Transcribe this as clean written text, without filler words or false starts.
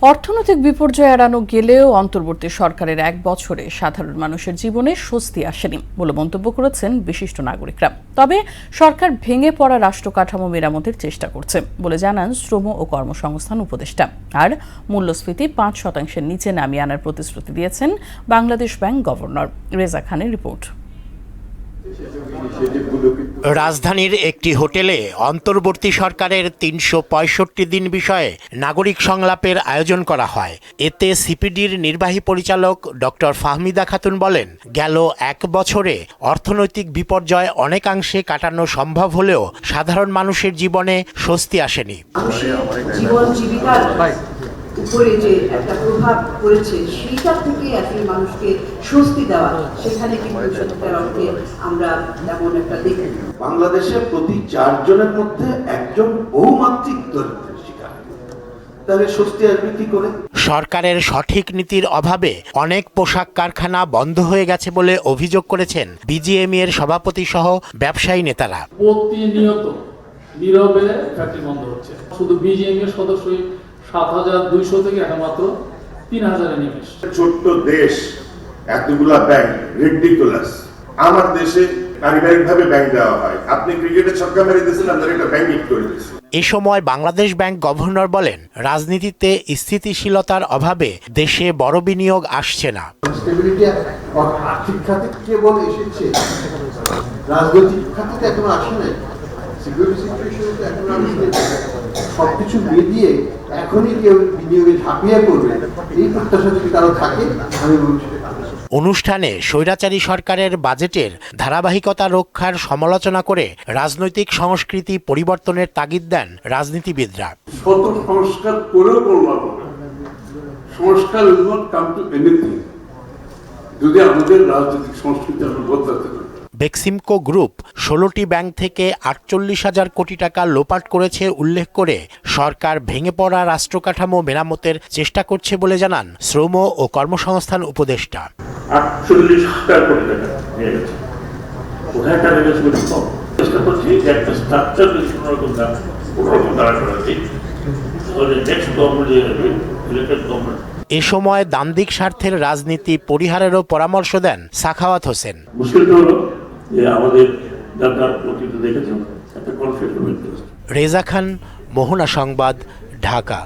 অর্থনৈতিক বিপর্যয় এড়ানো গেলেও অন্তর্বর্তী সরকারের ১ বছরে সাধারণ মানুষের জীবনে স্বস্তি আসেনি বলে মন্তব্য করেছেন বিশিষ্ট নাগরিকরা। তবে সরকার ভেঙে পড়া রাষ্ট্র কাঠামো মেরামতের চেষ্টা করছে বলে জানান শ্রম ও কর্মসংস্থান উপদেষ্টা। আর মূল্যস্ফীতি ৫% নিচে নামিয়ে আনার প্রতিশ্রুতি দিয়েছেন বাংলাদেশ ব্যাংক গভর্নর। রেজা খানের রিপোর্ট। রাজধানীর একটি হোটেলে অন্তর্বর্তী সরকারের ৩৬৫ দিন বিষয়ে নাগরিক সংলাপের আয়োজন করা হয়। এতে সিপিডির নির্বাহী পরিচালক ডক্টর ফাহমিদা খাতুন বলেন, গেল ১ বছরে অর্থনৈতিক বিপর্যয় অনেকাংশে কাটানো সম্ভব হলেও সাধারণ মানুষের জীবনে স্বস্তি আসেনি। উপরে যে একটা প্রভাব পড়েছে সেইটা থেকে আসলে মানুষকে স্বস্তি দেওয়া, সেখানে কিন্তু সত্যিকার অর্থে আমরা তেমন একটা দেখি। বাংলাদেশে প্রতি ৪ জনের মধ্যে একজন বহুমাত্রিক দরিদ্রের শিকার, তাহলে স্বস্তি আসবে কি করে? সরকারের সঠিক নীতির অভাবে অনেক পোশাক কারখানা বন্ধ হয়ে গেছে বলে অভিযোগ করেছেন বিজিএমই এর সভাপতি সহ ব্যবসায়ী নেতারা। প্রতিনিয়ত নীরবে ফ্যাক্টরি বন্ধ হচ্ছে। শুধু বিজিএমই এর সদস্যই ৭,২০০ থেকে এখন মাত্র ৩,০০০-এ নেমে এসেছে। ছোট্ট দেশ, এতগুলা ব্যাংক, রিডিকুলাস। আমার দেশে পারিবারিকভাবে ব্যাংক দেওয়া হয়। আপনি ক্রিকেটে ছক্কা মেরে দিয়েছেন, আপনার একটা ব্যাংক হিট করে দিয়েছে। এ সময় বাংলাদেশ ব্যাংক গভর্নর বলেন, রাজনীতিতে স্থিতিশীলতার অভাবে দেশে বড় বিনিয়োগ আসছে না। স্টেবিলিটি আর্থিক খাতে কেবল এসেছে, রাজনৈতিক খাতে এখনো আসে নাই। সিকিউরিটি সিচুয়েশনে এখনো আসছে। সবকিছু মিলিয়ে এখনই কেউ বিনিয়োগে ঝাঁপিয়ে পড়বে, এই প্রত্যাশা যদি কারো থাকে আমি বলছি। অনুষ্ঠানে স্বৈরাচারী সরকারের বাজেটের ধারাবাহিকতা রক্ষার সমালোচনা করে রাজনৈতিক সংস্কৃতি পরিবর্তনের তাগিদ দেন রাজনীতিবিদরা। শত সংস্কার করেও করলাম না, সংস্কার will not come to anything যদি আমাদের রাজনৈতিক সংস্কৃতি আমরা বদলাতে পারি। বেক্সিমকো গ্রুপ ১৬টি ব্যাংক থেকে ৪৮,০০০ কোটি টাকা লোপাট করেছে উল্লেখ করে সরকার ভেঙে পড়া রাষ্ট্র কাঠামো মেরামতের চেষ্টা করছে বলে জানান শ্রম ও কর্মসংস্থান উপদেষ্টা। ৪৮,০০০ কোটি টাকা নিয়ে গেছে, কোথায় টাকা গেছে বলে কম চেষ্টা করছি যে একটা স্ট্রাকচার কোনোরকম দাঁড়া করা ঠিক, তাহলে নেক্সট গভর্নমেন্ট ইলেক্টেড গভর্নমেন্ট। এ সময় দান্দিক স্বার্থের রাজনীতি পরিহারেরও পরামর্শ দেন সাখাওয়াত হোসেন। মুশকিলটা হলো যে আমাদের যার প্রকৃতি দেখেছেন একটা কনফ্লিক্ট। রেজা খান, মোহনা সংবাদ, ঢাকা।